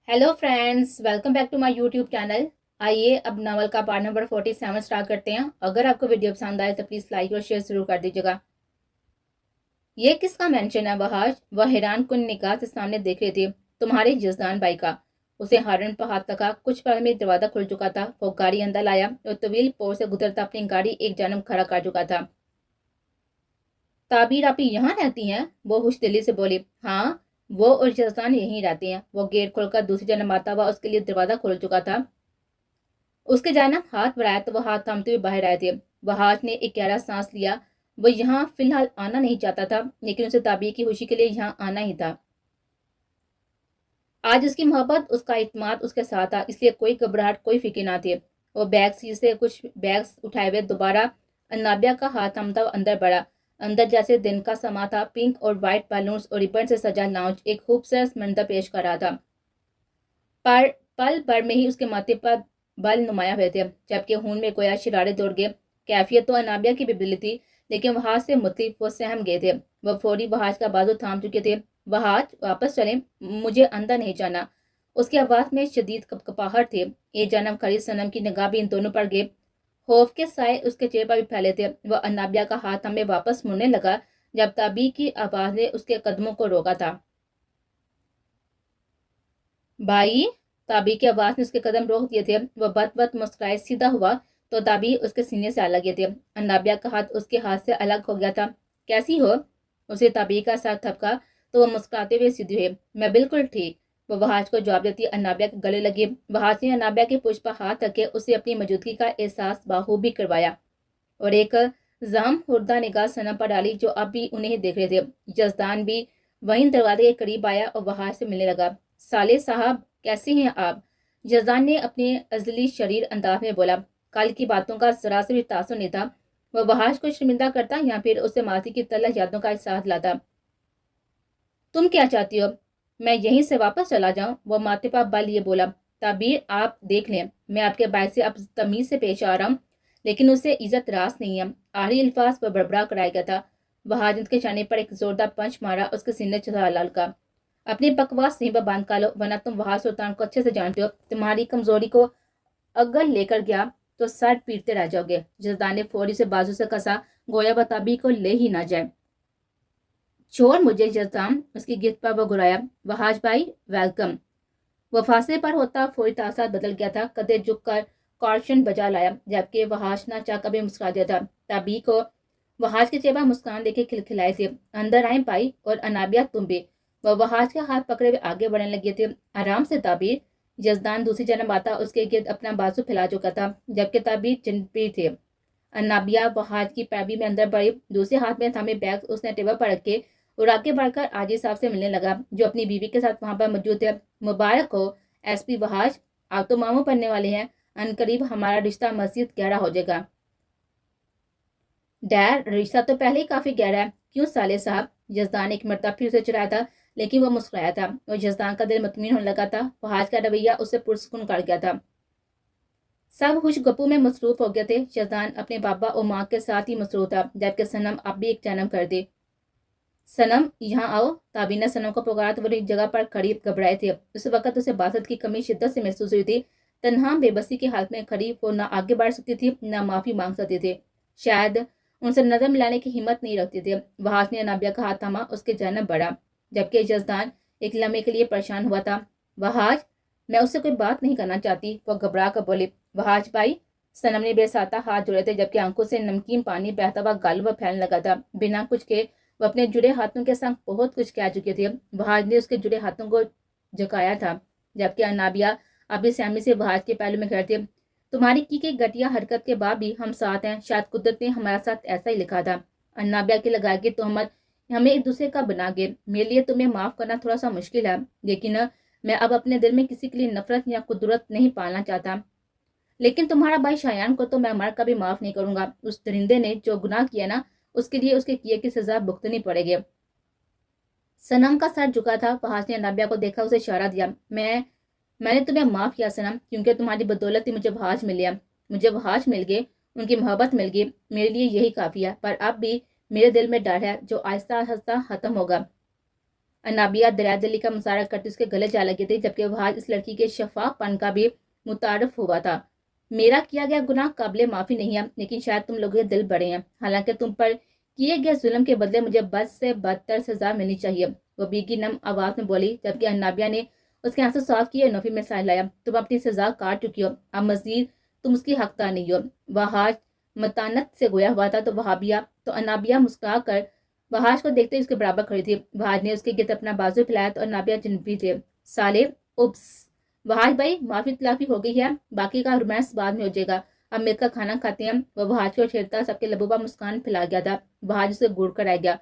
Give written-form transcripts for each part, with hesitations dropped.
Hello friends, welcome back to my YouTube channel. आइए अब novel का पार्ट नंबर 47 स्टार्ट करते हैं। अगर आपको वीडियो पसंद आए तो प्लीज़ लाइक और शेयर जरूर कर दीजिएगा। ये किसका मेंशन है? वह हैरान कुन निगाह से सामने देख रही थी। तुम्हारे जजदान भाई का। उसे हारन पर हाथ लगा। कुछ पल में दरवाजा खुल चुका था। वो गाड़ी अंदर लाया और तवील पोर से गुजरता अपनी गाड़ी एक जानब खड़ा कर चुका था। ताबीर आप यहाँ रहती हैं? वो खुश दिली से बोली। हाँ, वो और जजदान यहीं रहती हैं। वो गेट खोलकर दूसरी जानब आता हुआ उसके लिए दरवाजा खोल चुका था। उसके जानब हाथ बढ़ाया तो वो हाथ थामते हुए बाहर आए थे। वहाज ने एक गहरा सांस लिया। वो यहाँ फिलहाल आना नहीं चाहता था, लेकिन उसे ताबीर की खुशी के लिए यहाँ आना ही था। आज उसकी मोहब्बत, उसका इत्मीनान उसके साथ था, इसलिए कोई घबराहट, कोई फिक्र ना थी। वो बैग सीट से कुछ बैग्स उठाए हुए दोबारा अन्नाबिया का हाथ थामता हुआ अंदर बढ़ा। अंदर जैसे दिन का समा था। पिंक और व्हाइट बैलून्स और रिबन से सजा लाउंज एक खूबसूरत मंजर पेश कर रहा था। पर पल भर में ही उसके माथे पर बल नुमाया हुए थे, जबकि खून में गोया शरारे दौड़ गए। कैफियत तो अनाबिया की भी बिगड़ी थी, लेकिन वहाज से मुतलिफ वो सहम गए थे। वह फौरी वहाज का बाजू थाम चुके थे। वहाज, वापस चले, मुझे अंदर नहीं जाना। उसकी आवाज में शदीद कपकपाहट थे। ये जन्म खरीद सनम की निगाह भी इन दोनों पर गए। खौफ के साए उसके चेहरे पर भी फैले थे। वह अनाबिया का हाथ हमें वापस मुड़ने लगा जब ताबी की आवाज ने उसके कदमों को रोका था। भाई, ताबी की आवाज ने उसके कदम रोक दिए थे। वह बत मुस्कुराए सीधा हुआ तो ताबी उसके सीने से आ लगे थे। अनाबिया का हाथ उसके हाथ से अलग हो गया था। कैसी हो? उसे ताबी का साथ थपका तो वह मुस्कुराते हुए सीधी हुई। मैं बिल्कुल ठीक। वह वहाज को जवाब देती अनाबिया के गले लगी। वहाज ने अनाबिया के पुष्प पर हाथ रखे उसे अपनी मौजूदगी का एहसास बाखूबी करवाया और एक जाम हुर्दा निगाह सनम पर डाली जो अब भी उन्हें देख रहे थे। जजदान भी वहीं दरवाजे के करीब आया और वहाज से मिलने लगा। साले साहब, कैसे हैं आप? जजदान ने अपने अजली शरीर अंदाज में बोला। कल की बातों का जरा से भी तासुर नहीं था। वह वहाज को शर्मिंदा करता या फिर उसे माजी की तलख यादों का एहसास लाता। तुम क्या चाहती हो? मैं यहीं से वापस चला जाऊं? वह माथे पर बल ये बोला। ताबीर, आप देख लें, मैं आपके बाइक से अब तमीज से पेश आ रहा हूँ, लेकिन उसे इज्जत रास नहीं है। आखिरी अल्फाज पर बड़बड़ा कराया गया था। वहाज के चाने पर एक जोरदार पंच मारा। उसके सीने चढ़ा लाल का। अपनी बकवास नहीं बंद कर लो, वरना तुम वहाज सुल्तान को अच्छे से जानते हो। तुम्हारी कमजोरी को अगर लेकर गया तो सर पीटते रह जाओगे। जजदान ने फौरी से बाजू से कसा, गोया बताबी को ले ही ना जाए। छोड़ मुझे जजदान, उसकी गिरफ्त पर वो गुराया। वहाज भाई, वेलकम। वह फासले पर होता फौरी तासाद बदल गया था। कदे झुक कर कॉर्शन बजा लाया, जबकि वहाज ना चाह कभी मुस्कुरा दिया था। ताबी को वहाज के चेहरा मुस्कान देखे खिलखिलाए थे। अंदर आए भाई, और अनाबिया तुम भी। वह वहाज का हाथ पकड़े हुए आगे बढ़ने लगे थे। आराम से ताबीर। जजदान दूसरी जन्म आता उसके गिर्द अपना बाजू फैला चुका था, जबकि ताबीर चिंपी थे। अनाबिया वहाज की पैबी में अंदर बढ़ी। दूसरे हाथ में थमे बैग उसने टेबल पर रखे और आगे बढ़कर आजी साहब से मिलने लगा, जो अपनी बीवी के साथ वहां पर मौजूद थे। मुबारक हो एसपी वहाज, आप तो मामू पढ़ने वाले हैं। अनकरीब हमारा रिश्ता मजीद गहरा हो जाएगा। डैड, रिश्ता तो पहले ही काफी गहरा है। क्यों साले साहब? जजदान एक मरतबा फिर उसे चढ़ाया था, लेकिन वह मुस्कुराया था और जजदान का दिल मुतमिन होने लगा था। वहाज का रवैया उससे पुरसुकून कर गया था। सब खुश गप्पू में मसरूफ हो गए थे। जजदान अपने पापा और माँ के साथ ही मसरूफ था, जबकि सनम अब भी एक जन्म कर दी। सनम, यहाँ आओ। ताबी ने सनम को पुकारा तो वो एक जगह पर खड़ी घबराए थे। उस वक्त उसे बासत की कमी शिद्दत से महसूस हुई थी। तन्हा बेबसी की हालत में खड़ी वो ना आगे बढ़ सकती थी, ना माफी मांग सकती थी। शायद उनसे नजर मिलाने की हिम्मत नहीं रखते थे। वहाज ने नाबिया का हाथ थामा, उसके जन्म बढ़ा, जबकि जजदान एक लम्हे के लिए परेशान हुआ था। वहाज, मैं उससे कोई बात नहीं करना चाहती, वो घबरा कर बोली। वहाज भाई, सनम ने बेसाता हाथ जोड़े थे, जबकि आंखों से नमकीन पानी बहता हुआ गाल पर फैलने लगा था। बिना कुछ के वो अपने जुड़े हाथों के संग बहुत कुछ कह चुके थे। वहाज ने उसके जुड़े हाथों को झुकाया था, जबकि अनाबिया अभी सहमी से वहाज के पहलू में खड़े थे। तुम्हारी की घटिया हरकत के बाद भी हम साथ हैं। शायद कुदरत ने हमारा साथ ऐसा ही लिखा था। अन्नाबिया की लगाई की तोहमत हमें एक दूसरे का बना गए। मेरे लिए तुम्हें माफ करना थोड़ा सा मुश्किल है, लेकिन मैं अब अपने दिल में किसी के लिए नफरत या कुदरत नहीं पालना चाहता। लेकिन तुम्हारा भाई शायान को तो मैं मर कभी माफ नहीं करूंगा। उस दरिंदे ने जो गुनाह किया ना, उसके लिए उसके किए की सजा भुगतनी पड़ेगी। सनम का सर झुका था। फहाज ने अन्नाबिया को देखा, उसे इशारा दिया। मैंने तुम्हें माफ किया सनम, क्योंकि तुम्हारी बदौलत ही मुझे वहाज मिल गया। मुझे वहाज मिल गए, उनकी मोहब्बत मिल गई, मेरे लिए यही काफी है। पर अब भी मेरे दिल में डर है, जो आहिस्ता आहिस्ता खत्म होगा। अन्नाबिया दरिया दिली का मुजाहरा करते उसके गले जा लगे थे, जबकि वहाज इस लड़की के शफाफपन का भी मुतारफ हुआ था। मेरा किया गया गुनाह काबिले माफी नहीं है, लेकिन शायद तुम लोगों के दिल बड़े हैं। हालांकि तुम पर किए गए जुल्म के बदले मुझे बद से बदतर सजा मिलनी चाहिए, वो बीगी नम आवाज में बोली, जबकि अन्नाबिया ने उसके आंसू साफ किए नफी में साय लाया। तुम अपनी सजा काट चुकी हो, अब मजीद तुम उसकी हकदार नहीं हो। वहाज मतानत से गोया हुआ था तो वहाबिया तो अन्नाबिया मुस्कुरा कर वहाज को देखते उसके बराबर खड़ी थी। वहाज ने उसके गिरद अपना बाजू फैलाया तो अन्नाबिया जिनपी थे। साले, उप्स, वहाज भाई माफी तलाफी हो गई है, बाकी का रोमांस बाद में हो जाएगा, अब मिलकर खाना खाते हैं। वह वहाज को छेड़ता सबके लबूबा मुस्कान फैला गया था। वहाज उसे घूर कर आ गया।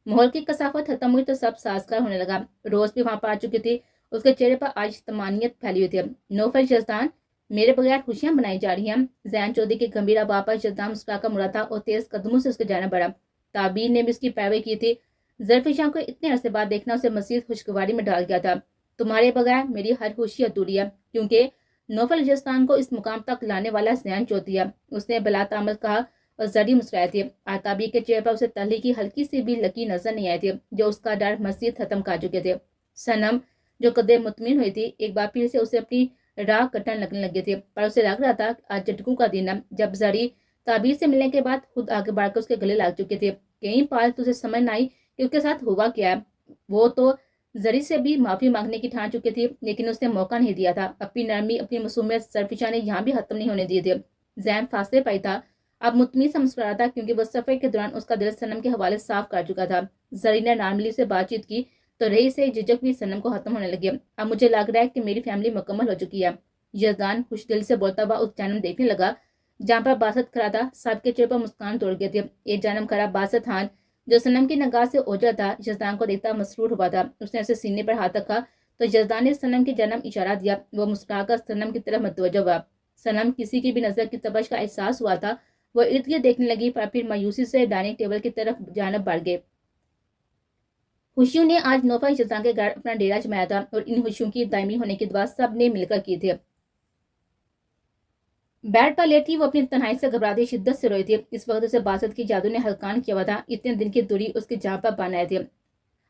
माहौल की कसाफत खत्म हुई तो सब साजगार होने लगा। रोज भी वहां पर आ चुकी थी, उसके चेहरे पर आज तमानियत फैली हुई थी। नौफल जजदान, मेरे बगैर खुशियां बनाई जा रही हैं। जैन चौधरी के गंभीर आवाज पर जजदान मुस्कुराकर मुड़ा था और तेज कदमों से उसके जाना बढ़ा। ताबीर ने भी उसकी पैरवी की थी। ज़रफ़िशां को इतने अरसे बाद देखना उसे मज़ीद खुशगवारी में डाल गया था। तुम्हारे बगैर मेरी हर खुशी अधूरी है, क्योंकि नौफल जस्तान को इस मुकाम तक लाने वाला जैन चौधरी है, उसने बलातामल कहा और जड़ी मुस्कुराए थे। ताबीर के चेहरे पर उसे तली की हल्की सी भी लकी नजर नहीं आई थी, जो उसका डर मज़ीद खत्म कर चुके थे। सनम, जो कदे मुतमिन हुई थी, एक बार फिर से उसे अपनी राह कटने लगने लगे थे, पर उसे लग रहा था आज झटकों का दिन है। जब जड़ी ताबीर से मिलने के बाद खुद आगे बढ़कर उसके गले लग चुके थे। कई पाल तुझे समझ न आई कि उसके साथ हुआ क्या है। वो तो जरी से भी माफी मांगने की ठान चुकी थी, लेकिन उसने मौका नहीं दिया था। अपनी नरमी, अपनी मासूमियत ज़रफ़िशा ने यहाँ भी खत्म नहीं होने दिए थे। जैन फासले पाई था, अब मुतमी से मुस्कुरा था, क्योंकि वो सफर के दौरान उसका दिल सनम के हवाले साफ कर चुका था। जरी ने नॉर्मली से बातचीत की तो रही से झिझक भी सनम को खत्म होने लगी। अब मुझे लग रहा है कि मेरी फैमिली मुकम्मल हो चुकी है। यजदान खुश दिल से बोलता हुआ उस जन्म देखने लगा जहाँ पर बासत खड़ा था। सबके चेहरे पर मुस्कान तोड़ गए थे। एक जन्म खड़ा बासत खान, जो सनम की नगाह से ओझल था, जजदान को देखता मसरूर हुआ था। उसने उसे सीने पर हाथ रखा तो जजदान ने सनम की जन्म इशारा दिया। वो मुस्कुराकर सनम की तरफ मतवज्जो हुआ। सनम किसी की भी नजर की तबश का एहसास हुआ था। वो इर्द गिर्द देखने लगी, पर फिर मायूसी से डाइनिंग टेबल की तरफ जानब बढ़ गए। खुशियों ने आज नौफल जजदान के घर अपना डेरा जमाया था और इन खुशियों की दायमी होने की दुआ सब ने मिलकर की थी। बेड पर लेटी वो अपनी तन्हाई से घबराती शिद्दत से रोई थी। इस वक्त उसे बासत की जादू ने हलकान किया हुआ था। इतने दिन की दूरी उसके जान पर बनाए थे।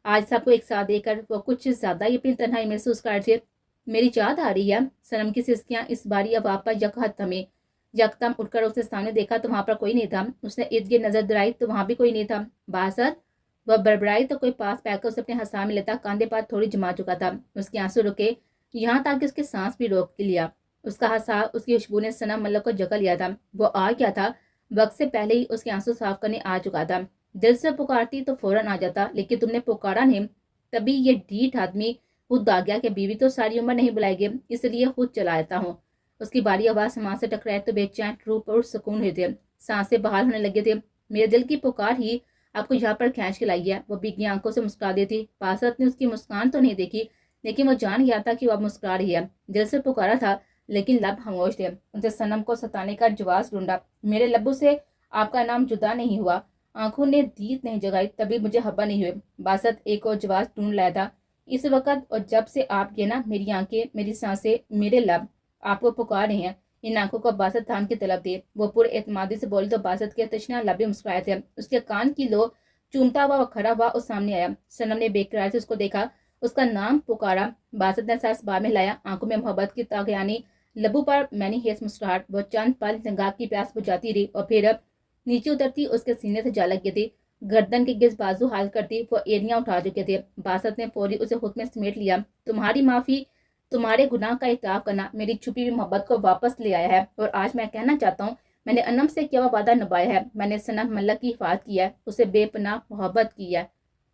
आज सबको एक साथ देखकर वो कुछ ज्यादा ही अपनी तन्हाई महसूस कर थे। मेरी याद आ रही है। सनम की सिस्कियां इस बारी अब आप पर यकहत थमी। यकदम उठकर उसने सामने देखा तो वहां पर कोई नहीं था। उसने इर्द गिर्द नजर दौड़ाई तो वहां भी कोई नहीं था। बासत, वह बड़बड़ाई तो कोई पास बैठकर उसे अपने हंसा में लेता कांधे पर थोड़ी जमा चुका था। उसके आंसू रुके, यहाँ तक कि उसके सांस भी रोक लिया। उसका हंसा, उसकी खुशबू ने सनम मल्लक को जकड़ लिया था। वो आ गया था, वक्त से पहले ही उसके आंसू साफ करने आ चुका था। दिल से पुकारती तो फौरन आ जाता, लेकिन तुमने पुकारा नहीं। तभी ये ढीठ आदमी खुद आ गया कि बीवी तो सारी उम्र नहीं बुलाएगी, इसलिए खुद चला आता हूँ। उसकी बारी आवाज समाज से टकराए तो बेचैन रूप और सुकून हुए थे। सांसें बहाल होने लगे थे। मेरे दिल की पुकार ही आपको यहाँ पर खींच के लाई है। वो भीगी आंखों से मुस्कुरा देती। पासत ने उसकी मुस्कान तो नहीं देखी, लेकिन वो जान गया था कि वो अब मुस्कुरा रही है। दिल से पुकारा था, लेकिन लब खामोश थे। उनसे सनम को सताने का जवाब ढूंढा। मेरे लब्बू से आपका नाम जुदा नहीं हुआ। आंखों ने दीद नहीं जगाई, तभी मुझे हब्बा नहीं हुए। बासत एक और जवाब ढूंढ लाया था। इस वक्त और जब से आप ये ना, मेरी आंखें, मेरी सांसें, मेरे लब आपको पुकार रहे हैं। इन आंखों को बासत खान की तलब थी। वो पूरे एतमादी से बोली तो बासत के तशना लबे मुस्कुराए थे। उसके कान की लो चूमता हुआ वो खड़ा हुआ और सामने आया। सनम ने बेकरार से उसको देखा, उसका नाम पुकारा। बासत ने सांस बाहर में लाया, आंखों में मोहब्बत की तागयानी, लबू पर मैनी हेस मुस्कुराहट। वो चंद पल निगाह की प्यास बुझाती रही और फिर अब नीचे उतरती उसके सीने से जा लगी थी। गर्दन के गिज बाजू हाल करती वो एड़ियां उठा चुके थे। बासत ने फौरी उसे खुद में समेट लिया। तुम्हारी माफी, तुम्हारे गुनाह का इतराफ करना मेरी छुपी हुई मोहब्बत को वापस ले आया है। और आज मैं कहना चाहता हूँ, मैंने अनम से किया हुआ वादा निभाया है। मैंने सनम मल्लक की हिफाजत की है, उसे बेपनाह मोहब्बत की है।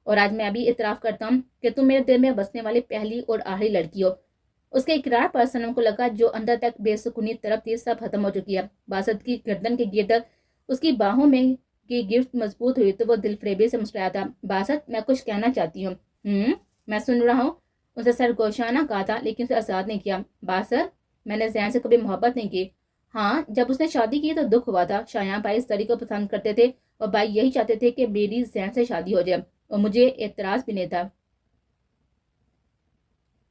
और आज मैं भी इतराफ करता हूँ कि तुम मेरे दिल में बसने वाली पहली और आखिरी लड़की हो। उसके इकरार पर सनम को लगा जो अंदर तक बेसुकूनी तरफ थी सब खत्म हो चुकी है। बासत की गर्दन के गिर्द उसकी बाहों में की गिरफ्त मजबूत हुई तो वो दिल फरेबे से मुस्कुराया था। बासत, मैं कुछ कहना चाहती हूँ। मैं सुन रहा हूँ, उसे सरगोशाना कहा था, लेकिन उसे आजाद नहीं किया। बासत, मैंने जैन से कभी मोहब्बत नहीं की। हाँ, जब उसने शादी की तो दुख हुआ था। शायां भाई इस तरी को पसंद करते थे और भाई यही चाहते थे कि मेरी जैन से शादी हो जाए, और मुझे एतराज भी नहीं था।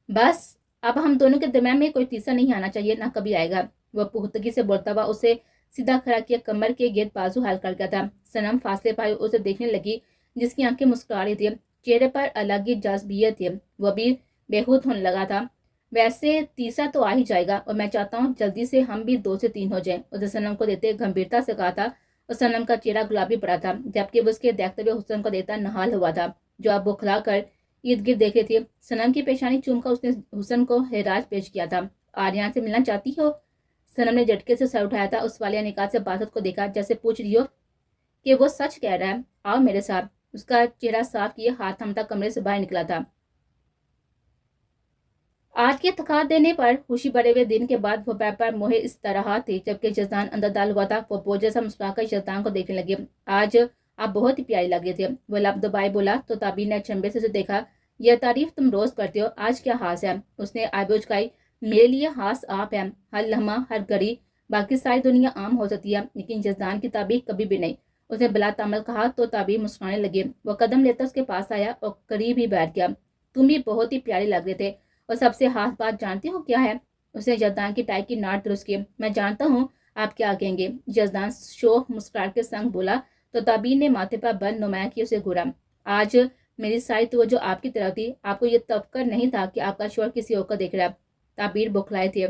बस अब हम दोनों के दरमियान में कोई तीसरा नहीं आना चाहिए, ना कभी आएगा। वह पुख्तगी से बोलता हुआ उसे सीधा खड़ा किया, कमर के गिर्द बाजू हाल कर गया था। सनम फासले पाए उसे देखने लगी, जिसकी आंखें मुस्कुरा रही थी। चेहरे पर अलग ही जज्बियत थी, वो भी बेखुद होने लगा था। वैसे तीसरा तो आ ही जाएगा और मैं चाहता हूँ जल्दी से हम भी 2 से 3 हो जाएं, उसने सनम को देते गंभीरता से कहा था। और सनम का चेहरा गुलाबी पड़ा था, जबकि वो उसके देखते हुए हुसन को देता नहाल हुआ था, जो अब बौखला कर इर्द गिर्द देख रही थी। सनम की पेशानी चूमकर उसने हुसन को हैराज पेश किया था। आर्यन से मिलना चाहती हो? सनम ने झटके से सर उठाया था। उस वाले निकाह से बासत को देखा, जैसे पूछ रही हो कि वो सच कह रहा है। आओ मेरे साथ। उसका चेहरा साफ किए हाथ थमता कमरे से बाहर निकला था। आज के थका देने पर खुशी भरे हुए दिन के बाद वो पैर पर मोहे इस तरह थी, जबकि जजदान अंदर डाल हुआ था। वो बोझ जैसा मुस्कुराकर जजदान को देखने लगे। आज आप बहुत ही प्यारी लग रहे थे, वो लब दबाए बोला। तो ताबीर ने चंबे से देखा। यह तारीफ तुम रोज करते हो, आज क्या हास है? उसने आईब्रो झुकाई। मेरे लिए हास आप है, हर लम्हा हर घड़ी। बाकी सारी दुनिया आम हो सकती है, लेकिन जजदान की ताबीर कभी भी नहीं। उसने बिला तामल कहा। तो ताबीर मुस्कुराने लगे। वो कदम लेकर उसके पास आया और करीब ही बैठ गया। तुम भी बहुत ही प्यारी लग रहे थे, और सबसे खास बात जानती हो क्या है? उसने जजदान की टाई की नाट दुरुस्त की। मैं जानता हूँ आप क्या कहेंगे, जजदान शोख मुस्कुराहट के संग बोला। तो ताबीर ने माथे पर बल नुमाया की उसे घूरा। आज मेरी सारी तवज्जो आपकी तरफ थी, आपको ये तवक्कर नहीं था कि आपका शोहर किसी और को देख रहा है। ताबीर बौखलाए थे।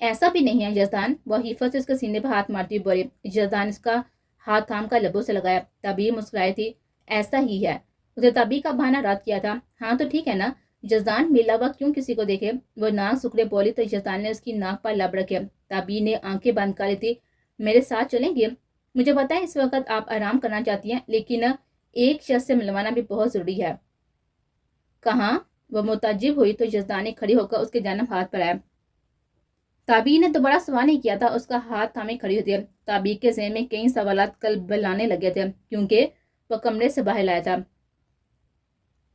ऐसा भी नहीं है जजदान, वह हिफत से उसके सीने पर हाथ मारती हुई बोली। जजदान इसका हाथ थाम कर लबों से लगाया। ताबीर मुस्कुराई थी। ऐसा ही है। उसे ताबीर का बहाना रद्द किया था। हाँ तो ठीक है ना, जजदान मिला हुआ क्यों किसी को देखे? वो नाक सुखड़े बोली तो जजदान ने उसकी नाक पर लब रखे। ताबीर ने आंखें बंद कर ली थी। मेरे साथ चलेंगे? मुझे पता है इस वक्त आप आराम करना चाहती हैं, लेकिन एक शख्स से मिलवाना भी बहुत जरूरी है। कहाँ? वह मुताजिब हुई तो जजदान ने खड़ी होकर उसके जानब हाथ पर आया। ताबीर ने दोबारा सवाल नहीं किया था, उसका हाथ थामे खड़ी होती है। ताबीर के ज़हन में कई सवालात कल बलाने लगे थे, क्योंकि वह कमरे से बाहर लाया था।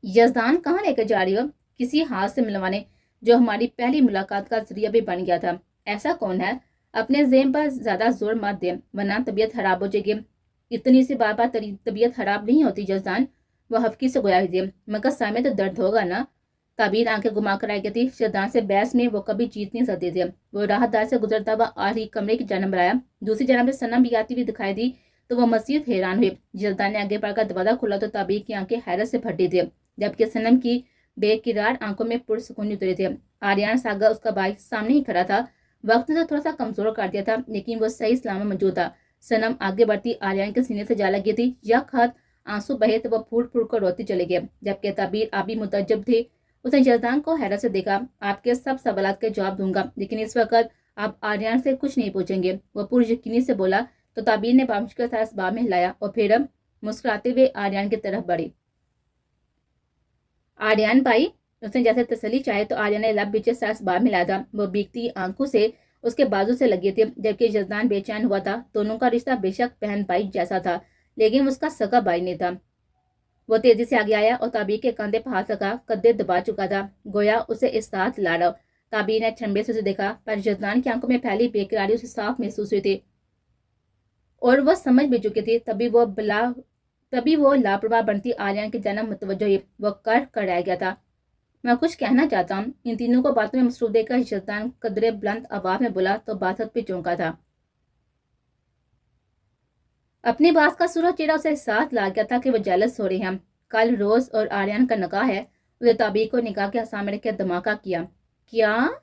जजदान कहाँ लेकर जा रही हो? किसी हाथ से मिलवाने, जो हमारी पहली मुलाकात का जरिया भी बन गया था। ऐसा कौन है? अपने ज़हन पर ज्यादा जोर मत दे, वरना तबीयत खराब हो जाएगी। इतनी सी बार बार तबीयत खराब नहीं होती जजदान, वह हफ्की से गोया थी। मगर सर में तो दर्द होगा ना? ताबीर आंखें घुमा कर आई थी। जजदान से बहस में वो कभी जीत नहीं सकते थे। वो राहतदार से गुजरता हुआ आखिरी कमरे की जानब आया। दूसरी जानब से सनम भी आती हुई दिखाई दी तो वह मजीद हैरान हुई। जजदान ने आगे बढ़कर दरवाजा खोला तो ताबीर की आंखें हैरत से फटी थी, जबकि सनम की बेकिरार आंखों में पुरसुकून उतरी थी। आर्यन सागा उसका भाई सामने ही खड़ा था। वक्त ने तो थोड़ा सा कमजोर कर दिया था, लेकिन वो सही सलामत मौजूद था। सनम आगे बढ़ती आर्यन के सीने से जा लगी थी। यक हाथ आंसू बहे तो वह फूट फूट कर रोती चली गई, जबकि ताबीर अभी मुतज्जब थी। उसने जजदान को हैरत से देखा। आपके सब सवालात के जवाब दूंगा, लेकिन इस वक्त आप आर्यन से कुछ नहीं पूछेंगे, वह पूरी यकीनी से बोला। तो ताबीर ने बामुश्किल के साथ इस्बाब में हिलाया और फिर मुस्कुराते हुए आर्यन की तरफ बढ़ी। आर्यन भाई, उसने जैसे तसल्ली चाहे तो आर्यन ने लब बीचे साथ इस्बाब में हिलाया था। वो बीकती आंखों से उसके बाजू से लगी थी, जबकि जजदान बेचैन हुआ था। दोनों का रिश्ता बेशक बहन भाई जैसा था, लेकिन उसका सगा भाई नहीं था। वो तेजी से आगे आया और ताबीर के कंधे पर हाथ रखा। कद्दे दबा चुका था, गोया उसे इस साथ ला रहा। ताबीर ने छंबे से उसे देखा, पर जजदान की आंखों में फैली बेकरारी उसे साफ महसूस हुई थी और वह समझ भी चुकी थी। तभी वो लापरवाह बनती आर्यन के जन्म मुतवज्जो हुई। वो कर रह गया था। मैं कुछ कहना चाहता हूँ। इन तीनों को बातों में मसरूफ देखकर जजदान कदरे बुलंद आवाज में बोला तो बासत भी चौंका था। अपनी बात का सूरज चेहरा उसे साथ ला गया था कि वो जेलस हो रही हैं। कल रोज और आर्यन का निकाह है। उसने ताबीर को निकाह के सामने रख धमाका किया। क्या?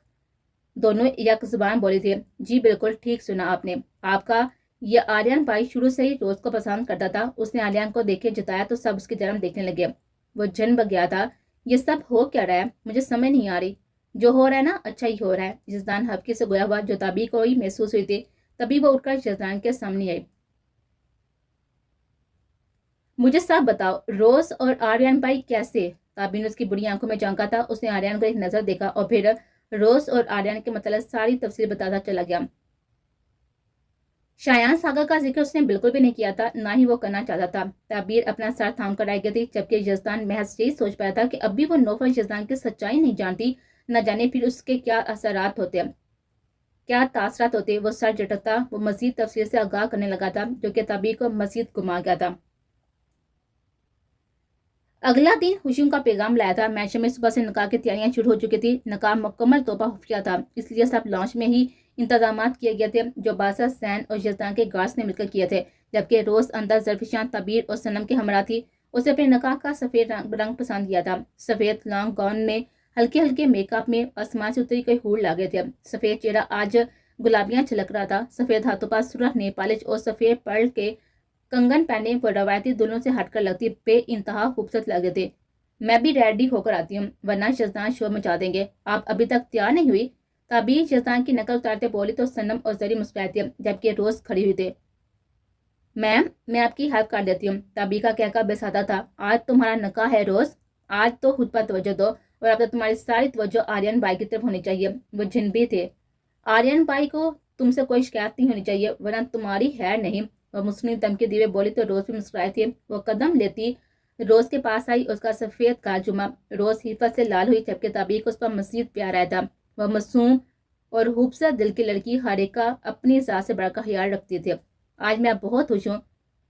दोनों एक जुबान बोली थी। जी बिल्कुल ठीक सुना आपने। आपका ये आर्यन भाई शुरू से ही रोज को पसंद करता था। उसने आर्यन को देखे जताया तो सब उसके जन्म देखने लगे। वो जन्म गया था। ये सब हो क्या रहा है? मुझे समझ नहीं आ रही। जो हो रहा है ना, अच्छा ही हो रहा है। जजदान हफ्के से गोया हुआ, जो ताबीर को ही महसूस हुई थी। तभी वो उठकर जजदान के सामने आई। मुझे सब बताओ, रोज और आर्यन भाई कैसे? ताबीर ने उसकी बुरी आंखों में झांका था। उसने आर्यन को एक नजर देखा और फिर रोज और आर्यन के मतलब सारी तफसील बताता चला गया। शायान सागा का जिक्र उसने बिल्कुल भी नहीं किया था, ना ही वो करना चाहता था। ताबीर अपना सर थाम कर आई गई थी, जबकि जजदान महज यही सोच पाया था कि अभी वो नौफल जजदान की सच्चाई नहीं जानती। न जाने फिर उसके क्या असरात होते, क्या तासरात होते। वो सर झटकता, वो मजीद तफसील से आगाह करने लगा था, जो कि ताबीर को मजीद घुमा गया था। अगला दिन खुशियों का पैगाम लाया था। मैशर में सुबह से निकाह की तैयारियां शुरू हो चुकी थी। निकाह मुकम्मल तौर पर खुफिया था, इसलिए सब लॉन्च में ही इंतजाम किए गए थे, जो बादशाह सैन और जजदान के गार्ड्स ने मिलकर किए थे। जबकि रोज अंदर जरफिशान ताबीर और सनम के हमरा थी اسے اپنے نکاح کا سفید رنگ پسند کیا تھا۔ سفید لانگ گاؤن میں ہلکے ہلکے میک اپ میں آسمان سے اتری کوئی ہور لاگے تھے۔ سفید چہرہ آج گلابیاں چھلک رہا تھا۔ سفید ہاتھوں پر سرخ نیل پالش اور سفید پرل کے کنگن پہنے وہ روایتی دلہنوں سے ہٹ کر لگتی بے انتہا خوبصورت لگے تھے۔ میں بھی ریڈی ہو کر آتی ہوں ورنہ یزدان شور مچا دیں گے۔ آپ ابھی تک تیار نہیں ہوئی؟ تعبیر یزدان کی نقل اتارتے بولی تو صنم اور زری مسکرائے تھے جبکہ روز کھڑی ہوئی تھے۔ میم میں آپ کی ہیلپ کر دیتی ہوں۔ تعبیر کا کہکا بے سادہ تھا۔ آج تمہارا نکاح ہے روز، آج تو خود پر توجہ دو، اور اب تو تمہاری ساری توجہ آریان بھائی کی طرف ہونی چاہیے۔ وہ جن بھی تھے۔ آریان بھائی کو تم سے کوئی شکایت نہیں ہونی چاہیے ورنہ تمہاری خیر نہیں۔ وہ مسلم دمکی دیوے بولی تو روز بھی مسکرائی تھی۔ وہ قدم لیتی روز کے پاس آئی، اس کا سفید کا جمعہ روز حفت سے لال ہوئی جبکہ تعبیر کو اس پر مزید پیار آیا تھا۔ وہ معصوم اور خوبصورت دل کی لڑکی ہر ایک کا اپنی ذات سے بڑھ کر خیال رکھتی تھی۔ آج میں بہت خوش ہوں۔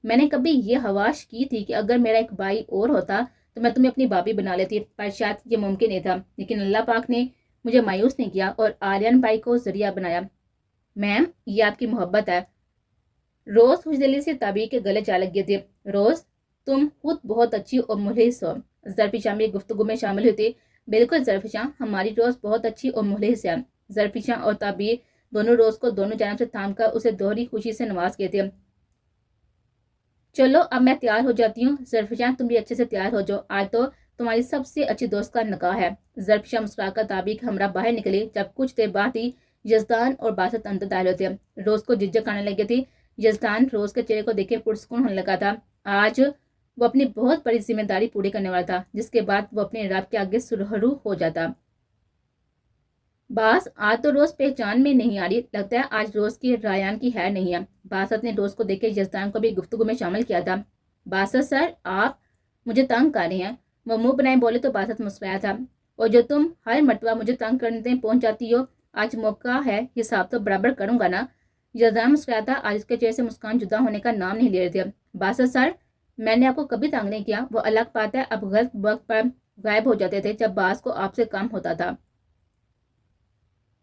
میں نے کبھی یہ خواہش کی تھی کہ اگر میرا ایک بھائی اور ہوتا تو میں تمہیں اپنی بھابھی بنا لیتی، پر شاید یہ ممکن نہیں تھا، لیکن اللہ پاک نے مجھے مایوس نہیں کیا اور آریان بھائی کو ذریعہ بنایا۔ میم یہ آپ کی محبت ہے۔ روز خوش دلی سے تعبیر کے گلے جا لگی تھی۔ روز تم خود بہت اچھی اور مخلص ہو۔ ظرفشاں بھی گفتگو میں شامل ہوئی تھی۔ بالکل ظرفشاں، ہماری روز بہت اچھی اور مخلص ہے۔ ظرفشاں اور تعبیر دونوں روز کو دونوں جانب سے تھام کر اسے دوہری خوشی سے نواز گئے تھے۔ چلو اب میں تیار ہو جاتی ہوں۔ ظرفشاں تم بھی اچھے سے تیار ہو جاؤ، آج تو تمہاری سب سے اچھی دوست کا نکاح ہے۔ ظرفشاں مسکرا کر تعبیر کے ہمراہ باہر نکلی۔ جب کچھ دیر بعد ہی یزدان اور باسط اندر داخل ہوتے، روز کو جھجک آنے لگی تھی۔ یزدان روز کے چہرے کو دیکھے پرسکون ہونے لگا تھا۔ آج وہ اپنی بہت بڑی ذمہ داری پوری کرنے والا تھا جس کے بعد وہ اپنے رب کے آگے سرخرو ہو جاتا۔ باس آج تو روز پہچان میں نہیں آ رہی، لگتا ہے آج روز کی رایان کی خیر نہیں ہے۔ باسط نے روز کو دیکھے یزدان کو بھی گفتگو میں شامل کیا تھا۔ باسط سر آپ مجھے تنگ کر رہے ہیں، وہ منہ بنائے بولے تو باسط مسکرایا تھا۔ اور جو تم ہر مرتبہ مجھے تنگ کرنے پہنچ جاتی ہو، آج موقع ہے حساب تو برابر کروں گا نا۔ یزدان مسکرایا تھا، آج اس کے چہرے سے مسکان جدا ہونے کا نام نہیں لے رہے تھے۔ باسط سر میں نے آپ کو کبھی تنگ نہیں کیا، وہ الگ بات ہے اب غلط وقت پر غائب ہو جاتے تھے جب باس کو آپ سے کام ہوتا تھا۔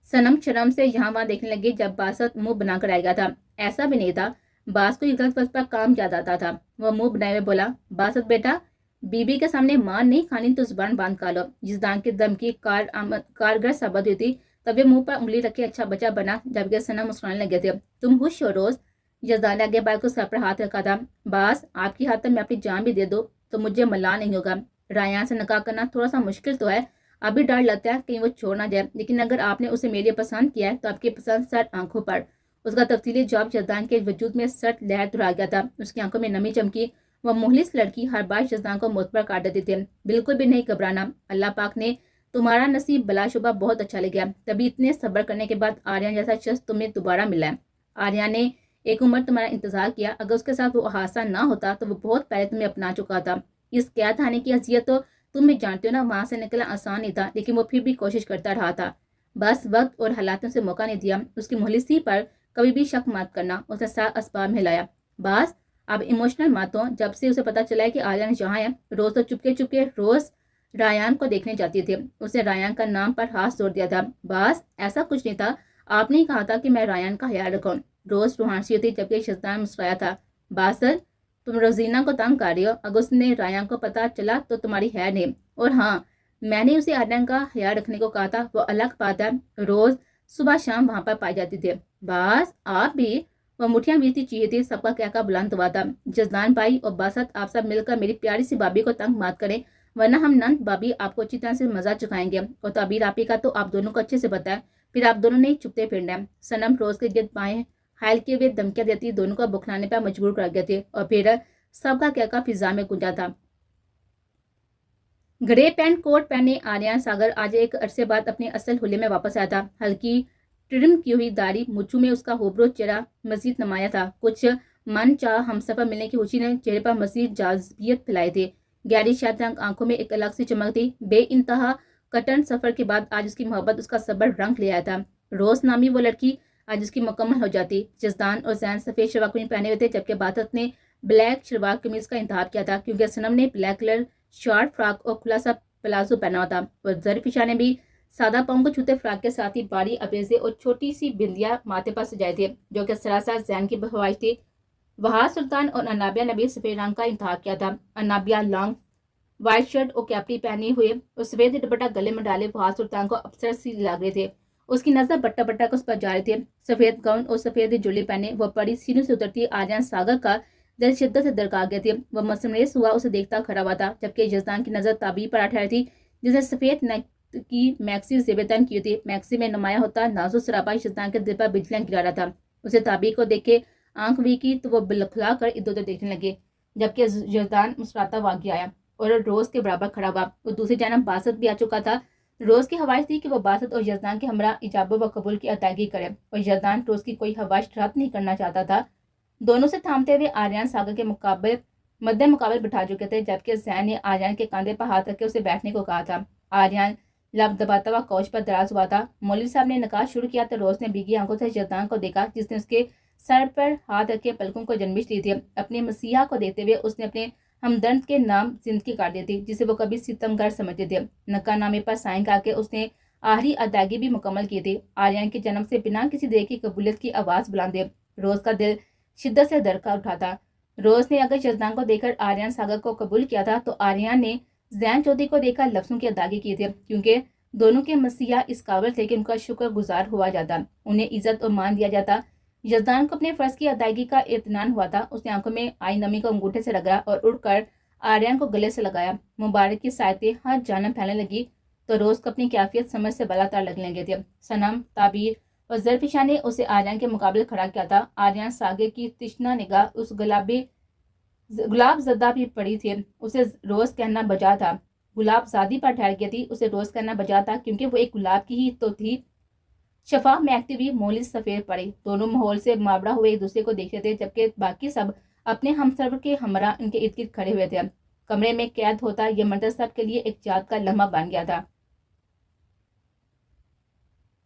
صنم شرم سے یہاں وہاں دیکھنے لگی جب باسط منہ بنا کر آئے گا تھا۔ ایسا بھی نہیں تھا، باس کو غلط وقت پر کام یاد آتا تھا۔ وہ منہ بنائے ہوئے بولا، باسط بیٹا بی بی کے سامنے ماں نہیں کھانی تو زبان باندھ کھا لو۔ یزدان کی دھمکی کارگر ثابت ہوئی تھی، تب وہ منہ پر انگلی رکھے اچھا بچہ بنا جبکہ صنم مسکرانے لگے تھے۔ تم خوش ہو روز؟ یزدان نے آگے بال کو سر پر ہاتھ رکھا تھا۔ باس آپ کی خاطر میں اپنی جان بھی دے دوں تو مجھے ملال نہیں ہوگا۔ رایان سے نکاح کرنا تھوڑا سا مشکل تو ہے، ابھی ڈر لگتا ہے کہیں وہ چھوڑ نہ جائے، لیکن اگر آپ نے اسے میرے لیے پسند کیا ہے تو آپ کی پسند سر آنکھوں پر۔ اس کا تفصیلی جواب یزدان کے وجود میں سرد لہر دہرا گیا تھا۔ اس کی آنکھوں میں نمی چمکی۔ وہ مخلص لڑکی ہر بار یزدان کو معتبر کاٹ دیتی تھی۔ بالکل بھی نہیں گھبرانا، اللہ پاک نے تمہارا نصیب بلا شبہ بہت اچھا لگا، تبھی اتنے صبر کرنے کے بعد آریان جیسا شخص تمہیں دوبارہ ملا ہے۔ آریان نے ایک عمر تمہارا انتظار کیا، اگر اس کے ساتھ وہ حادثہ نہ ہوتا تو وہ بہت پہلے تمہیں اپنا چکا تھا۔ اس قید خانے کی اذیت تو تم بھی جانتے ہو نا، وہاں سے نکلنا آسان نہیں تھا، لیکن وہ پھر بھی کوشش کرتا رہا تھا۔ بس وقت اور حالاتوں سے موقع نہیں دیا۔ اس کی مخلصی پر کبھی بھی شک مت کرنا، اسے سارے اسباب میں لایا۔ بس اب ایموشنل مت ہو۔ جب سے اسے پتا چلا ہے کہ آریان یہاں ہے، روز تو چپکے چپکے روز رایان کو دیکھنے جاتی تھی۔ اسے رایان کا نام پر ہاتھ زور دیا تھا۔ بس ایسا کچھ نہیں تھا، آپ نے کہا تھا کہ میں رایان کا خیال رکھوں۔ روز روحانسی ہوتی جبکہ یزدان مسکرایا تھا۔ باسط تم روزینہ کو تنگ کر رہی ہو، اگر اس نے رایان کو پتا چلا تو تمہاری خیر نہیں۔ اور ہاں میں نے اسے آریان کا خیال رکھنے کو کہا تھا، وہ الگ بات ہے، روز صبح شام وہاں پر پائی جاتی تھی۔ بس آپ بھی؟ وہ مٹھیاں بیچتی چیخی تھی، سب کا کہکا بلند ہوا تھا۔ یزدان بھائی اور باسط آپ سب مل کر میری پیاری سی بابی کو تنگ مت کریں ورنہ ہم نند بابی آپ کو اچھی طرح سے مزہ چکھائیں گے، اور تعبیر آپی کا تو آپ دونوں کو اچھے سے پتا ہے، پھر آپ دونوں نے چھپتے پھرنا ہے۔ صنم روز کے گرد بائیں حائل کیے ہوئے دھمکیاں دیتی دونوں کو بکھلانے پر مجبور کر گئے تھے، اور پھر سب کا کہکا فضا میں گونجا تھا۔ گرے پینٹ کوٹ پہنے آریان ساگر آج ایک عرصے بعد اپنے اصل حلیے میں واپس آیا تھا۔ ہلکی ٹرم کی ہوئی داڑھی مچھو میں اس کا ہوبرو چہرہ مزید نمایاں تھا۔ کچھ من چاہ ہم سفر ملنے کی خوشی نے چہرے پر مزید جاذبیت پھیلائی تھی۔ گہری شاید رنگ آنکھوں میں ایک الگ سی چمک تھی۔ بے انتہا کٹن سفر کے بعد آج اس کی محبت اس کا صبر رنگ لے آیا تھا۔ روز نامی وہ لڑکی آج اس کی مکمل ہو جاتی۔ یزدان اور زین سفید شلوار قمیض پہنے ہوئے تھے جبکہ باسط نے بلیک شلوار قمیض کا انتخاب کیا تھا کیونکہ صنم نے بلیک کلر شارٹ فراک اور کھلا سا پلازو پہنا ہوا تھا، اور ظرفشاں نے بھی سادہ پاؤں کو چھوتے فراک کے ساتھ ہی باری ابیزے اور چھوٹی سی بندیاں ماتھے پر سجائے تھے جو کہ سراسر زین کی خواہش تھی۔ वहाद सुल्तान और अनाबिया ने भी सफेद रंग का इंतखाब किया था। अनाबिया लॉन्ग व्हाइट शर्ट और कैपरी पहने हुए और सफेद दुपट्टा गले में डाले वहाद सुल्तान को अफसर सी लग रहे थे। उसकी नजर बट्टा बट्टा को उस पर जा रहे थे। सफेद गाउन और सफेद जुली पहने वह पड़ी सीनों से उतरती आर्यन सागर का दिल शिद्दत से दरका गए थे। वह मसमरेस हुआ उसे देखता खड़ा हुआ था, जबकि यजदान की नजर ताबी पर ठहरी थी, जिसने सफेद नेक की मैक्सी जेबतन की थी। मैक्सी में नुमाया होता नाजो सरापा यजदान के दिल पर बिजलियां गिरा रहा था। उसे ताबी को देख के आंख भी की तो वह बिलखला कर इधर उधर देखने लगे, जबकि यजदान मुस्कुराता हुआ आगे आया और रोज के बराबर खड़ा हुआ। वो दूसरी जानब बासत भी आ चुका था। रोज की ख्वाहिश थी कि वह बासत और यजदान के हमरा इजाबत व कबूल की अदायगी करे, और यजदान रोज की कोई ख्वाहिश रद्द नहीं करना चाहता था। दोनों से थामते हुए आर्यन सागर के मध्य मुकाबले बिठा चुके थे, जबकि जैन ने आर्यन के कंधे पर हाथ रख के उसे बैठने को कहा था। आर्यन लब दबाता हुआ कौच पर दराज हुआ था। मौलवी साहब ने नकाश शुरू किया तो रोज ने भीगी आंखों से यजदान को देखा, जिसने उसके सर पर हाथ रखे पलकों को जन्मिश दी थी। अपने मसीहा को देखते हुए उसने अपने हमदर्द के नाम जिंदगी काट दी थी, जिसे वो कभी सितमगर समझते थे। नक्का नामे पर साइन करके उसने आखिरी अदायगी भी मुकम्मल की थी। आर्यन के जन्म से बिना किसी देर की कबूलियत की आवाज बुलंदे रोज का दिल शिद्दत से दरका उठा था। रोज ने अगर यजदान को देखकर आर्यन सागर को कबूल किया था तो आर्यन ने जैन चौधरी को देखकर लफ्जों की अदायगी की थी, क्योंकि दोनों के मसीहा इस काबिल थे कि उनका शुक्र गुजार हुआ जाता, उन्हें इज्जत और मान दिया जाता। यजदान को अपने फर्ज की अदायगी का इत्मीनान हुआ था। उसने आंखों में आई नमी को अंगूठे से रगड़ा और उड़कर आर्यन को गले से लगाया। मुबारक की सायतें हर जानब फैलने लगी तो रोज को अपनी कैफियत समझ से बलातार लगने लगे थे। सनम, ताबीर और जरफिशा ने उसे आर्यन के मुकाबले खड़ा किया था। आर्यन सागे की तिश्ना निगाह उस गुलाब जदा भी पड़ी थी। उसे रोज कहना बजा था। गुलाब जादी पर ठहर गई थी, उसे रोज कहना बजा था, क्योंकि वो एक गुलाब की ही तो थी। शफा महकती हुई मोली सफेद पड़ी। दोनों माहौल से मावड़ा हुए एक दूसरे को देखते थे, जबकि बाकी सब अपने हमसफर के हमरा उनके इर्द गिर्द खड़े हुए थे। कमरे में कैद होता यह मंजर सब के लिए एक याद का लम्हा बन गया था।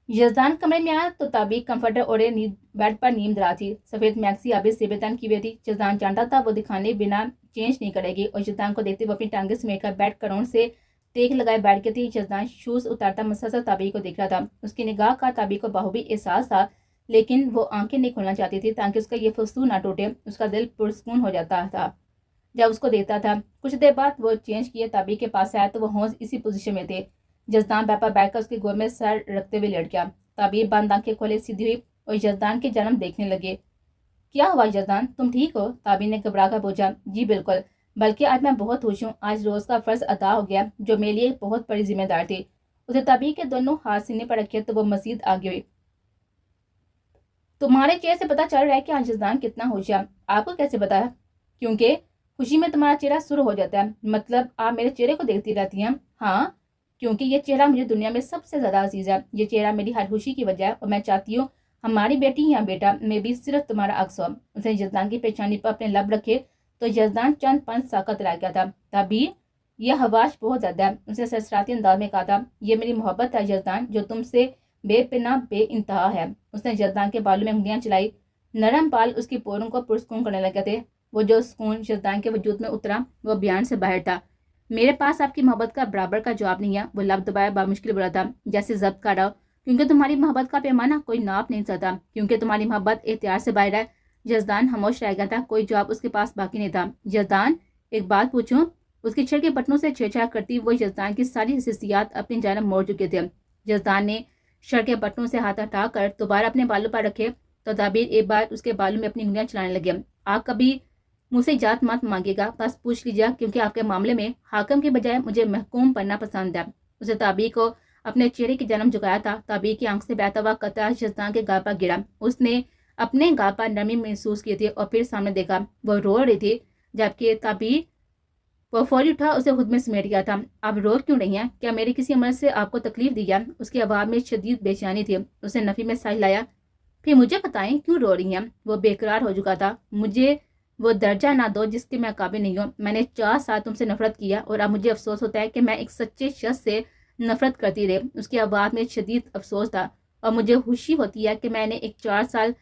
यजदान कमरे में आया तो ताबी कंफर्टर ओढ़े बेड पर नींद रहा थी। सफेद मैक्सी आबिद सेबेतन की हुई थी। यजदान जानता था वो दिखाने बिना चेंज नहीं करेगी, और यजदान को देखते वो अपनी टांगे समेटकर बेड करोड़ से टेक लगाए बैठ के थी। यजदान शूज उतारता मुसलसल ताबी को देख रहा था। उसकी निगाह का ताबी को बाहुबी एहसास था, लेकिन वो आंखें नहीं खोलना चाहती थी ताकि उसका ये फसूल ना टूटे। उसका दिल पुरसकून हो जाता था जब उसको देखता था। कुछ देर बाद वो चेंज किए ताबी के पास आया तो वो होश इसी पोजीशन में थे। यजदान बैपा बैठकर उसकी गोद में सर रखते हुए लेट गया। ताबी बंद आंखें खोले सीधी हुई और यजदान के जन्म देखने लगे। क्या हुआ यजदान, तुम ठीक हो? ताबी ने घबरा कर पूछा। जी बिल्कुल, बल्कि आज मैं बहुत खुश हूँ। आज रोज का फर्ज अदा हो गया, जो मेरे लिए बहुत बड़ी जिम्मेदार थी। उसे ताबी के दोनों हाथ सीने पर रखे तो वो मजीद आगे हुई। तुम्हारे चेहरे से पता चल रहा है कि आज यजदान कितना होशियार। आपको कैसे पता है? क्योंकि खुशी में तुम्हारा चेहरा सुर हो जाता है। मतलब आप मेरे चेहरे को देखती रहती हैं? हाँ, क्योंकि ये चेहरा मुझे दुनिया में सबसे ज्यादा अजीज है। ये चेहरा मेरी हर खुशी की वजह है, और मैं चाहती हूँ हमारी बेटी या बेटा में भी सिर्फ तुम्हारा अक्स हो। उसने यजदान की पेशानी पर अपने लब रखे तो यजदान चंद पंच साकत रह गया था। तभी यह हवाश बहुत ज्यादा है, उसने सरसराती अंदाज में कहा था। ये मेरी मोहब्बत है यजदान, जो तुमसे बेपना बे इंतहा है। उसने यजदान के बालों में उंगलियां चलाई। नरम बाल उसकी पोरों को पुरस्कून करने लगे थे। वो जो सुकून यजदान के वजूद में उतरा वो बयान से बाहर था। मेरे पास आपकी मोहब्बत का बराबर का जवाब नहीं है, वो लब दबाया बामुश्किल बोला था, जैसे जब्त कर रहा हो। क्योंकि तुम्हारी मोहब्बत का पैमाना कोई नाप नहीं सकता, क्योंकि तुम्हारी मोहब्बत एहतियार से बाहर है। यजदान खामोश रह गया था, कोई जवाब उसके पास बाकी नहीं था। यजदान, एक बात पूछूं? उसके छड़ के बटनों से छेड़छाड़ करती वो यजदान की सारी हसीसियात अपनी जानब मोड़ चुके थे। यजदान ने छड़ के बटनों से हाथ हटाकर दोबारा अपने बालों पर रखे तो ताबीर एक बार उसके बालों में अपनी उंगलियां चलाने लगे। आप कभी मुझसे इजाज़त मत मांगेगा, बस पूछ लीजिए, क्योंकि आपके मामले में हाकम के बजाय मुझे महकूम बनना पसंद है। उसे ताबी को अपने चेहरे की जन्म झुकाया था। ताबी की आंख से बहता हुआ कतरा यजदान के गाल पर गिरा। उसने अपने गाल पर नरमी महसूस की थी और फिर सामने देखा वो रो रही थी, जबकि ताबी वो फौरी उठा उसे खुद में समेट गया था। आप रो क्यों नहीं है? क्या मेरे किसी अमल से आपको तकलीफ दी है? उसकी आवाज़ में शदीद बेचैनी थी। उसने नफी में साइल लाया। फिर मुझे बताएं क्यों रो रही हैं? वो बेकरार हो चुका था। मुझे वो दर्जा ना दो जिसके मैं काबिल नहीं हूँ। मैंने 4 साल तुमसे नफरत किया और अब मुझे अफसोस होता है कि मैं एक सच्चे शख्स से नफरत करती रही। उसकी आवाज़ में शदीद अफसोस था और मुझे खुशी होती है कि मैंने 4 साल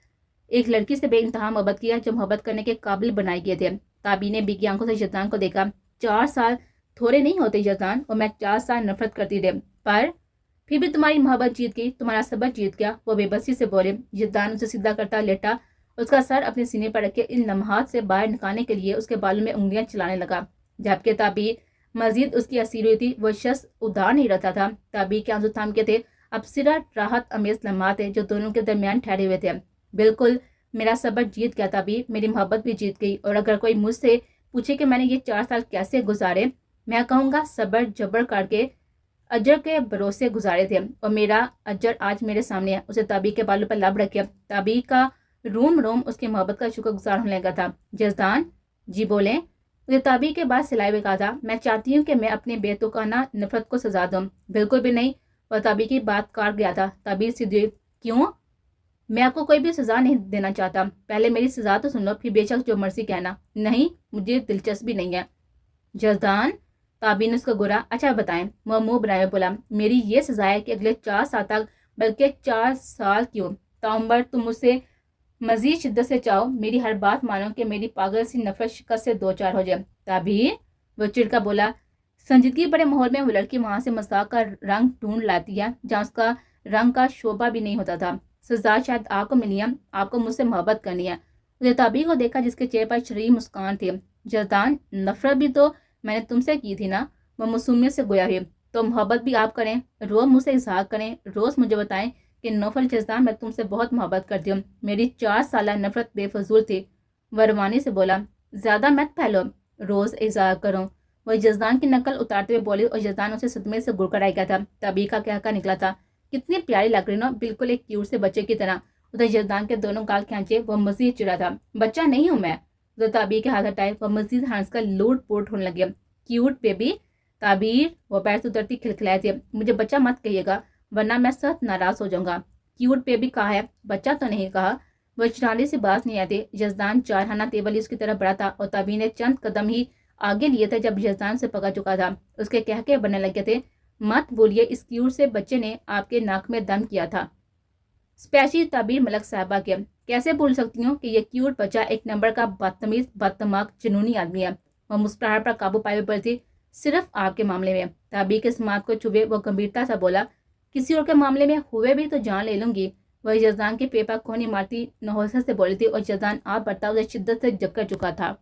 एक लड़की से बेइंतहा मोहब्बत किया जो मोहब्बत करने के काबिल बनाए गए थे। ताबी ने बिगी आंखों से यजदान को देखा। 4 साल थोड़े नहीं होते यजदान, और मैं 4 साल नफरत करती रही, पर फिर भी तुम्हारी मोहब्बत जीत गई, तुम्हारा सब्र जीत गया। वो बेबसी से बोले। यजदान उसे सीधा करता लेटा اس کا سر اپنے سینے پر رکھ کے ان لمحات سے باہر نکالنے کے لیے اس کے بالوں میں انگلیاں چلانے لگا، جبکہ تابی مزید اس کی اسیر ہوئی تھی۔ وہ شخص ادھار نہیں رہتا تھا۔ تابی کے آنسو تھام کے تھے۔ اب صرف راحت امیز لمحات تھے جو دونوں کے درمیان ٹھہرے ہوئے تھے۔ بالکل میرا صبر جیت گیا تابی، میری محبت بھی جیت گئی، اور اگر کوئی مجھ سے پوچھے کہ میں نے یہ 4 سال کیسے گزارے، میں کہوں گا صبر جبر کر کے اجر کے بھروسے گزارے تھے، اور میرا اجر آج میرے سامنے ہے۔ اسے تابی کے بالوں پر لب رکھے، تابی کا روم روم اس کی محبت کا شکر گزار ہونے لگا تھا۔ جزدان جی بولیں؟ مجھے تابی کے بعد سلائے ہوئے کہا تھا، میں چاہتی ہوں کہ میں اپنے بے توقانہ نفرت کو سزا دوں۔ بالکل بھی نہیں، اور تابی کی بات کاٹ گیا تھا۔ تابی سیدھی، کیوں؟ میں آپ کو کوئی بھی سزا نہیں دینا چاہتا، پہلے میری سزا تو سن لو، پھر بے شک جو مرضی کہنا۔ نہیں، مجھے دلچسپی نہیں ہے۔ جزدان، تابی نے اس کو گورا، اچھا بتائیں۔ وہ منہ بنائے بولا، میری یہ سزا ہے کہ اگلے 4 سال تک، بلکہ 4 سال کیوں، تعمر تم مجھ سے مزید شدت سے چاہو، میری ہر بات مانو کہ میری پاگل سی نفرت شکست سے 2-4 ہو جائے۔ تابی، وہ چڑکا بولا، سنجیدگی بڑے ماحول میں وہ لڑکی وہاں سے مذاق کا رنگ ڈھونڈ لاتی ہے جہاں اس کا رنگ کا شعبہ بھی نہیں ہوتا تھا۔ سزا شاید آپ کو ملی ہے، آپ کو مجھ سے محبت کرنی ہے۔ اسے تابی کو دیکھا جس کے چہرے پر شریر مسکان تھی۔ جزدان، نفرت بھی تو میں نے تم سے کی تھی نا؟ وہ معصومیت سے گویا ہوئی، تو محبت بھی آپ کریں، روز مجھ سے اظہار کریں، روز مجھے بتائیں کہ نوفل جزدان، میں تم سے بہت محبت کرتی ہوں، میری 4 سالہ نفرت بے فضول تھی۔ وہ روانی سے بولا، زیادہ مت پھیلو، روز اظہار کرو۔ وہ جزدان کی نقل اتارتے ہوئے بولی، اور جزدان اسے صدمے سے گڑ کر آ گیا تھا۔ تابی کا کہا نکلا تھا، کتنی پیاری لگ رہی نا، بالکل ایک کیوٹ سے بچے کی طرح۔ ادھر جزدان کے دونوں گال کھینچے، وہ مزید چڑا تھا، بچہ نہیں ہوں میں۔ ادھر تابی کے ہاتھ ہٹائے، وہ مزید ہنس کر لوٹ پوٹ ہونے لگے، کیوٹ بیبی۔ تعبیر، وہ پیر سے اترتی کھلکھلائے تھے، مجھے بچہ مت کہیے گا ورنہ میں سخت ناراض ہو جاؤں گا۔ کیوٹ بیبی کہا ہے، بچہ تو نہیں کہا۔ وہ چٹانے سے باز نہیں آتے۔ جزدان چارخانہ تیبلی اس کی طرف بڑھا تھا، اور تابی نے چند قدم ہی آگے لیے تھے جب جزدان سے پکڑ چکا تھا۔ اس کے کہکے بننے لگے تھے، مت بولیے، اس کیوٹ سے بچے نے آپ کے ناک میں دم کیا تھا۔ اسپیشلی تعبیر ملک صاحبہ کے، کیسے بھول سکتی ہوں کہ یہ کیوٹ بچہ ایک نمبر کا بدتمیز بددماغ جنونی آدمی ہے۔ وہ مسکراہٹ پر قابو پائے ہوئے تھی، صرف آپ کے معاملے میں۔ تعبیر کے سماعت کو چھوئے وہ گمبھیرتا سے بولا، کسی اور کے معاملے میں ہوئے بھی تو جان لے لوں گی۔ وہ جزدان کے پیپا کونی مارتی نحوست سے بولی تھی، اور جزدان آپ بڑھتا اسے شدت سے جکڑ چکا تھا۔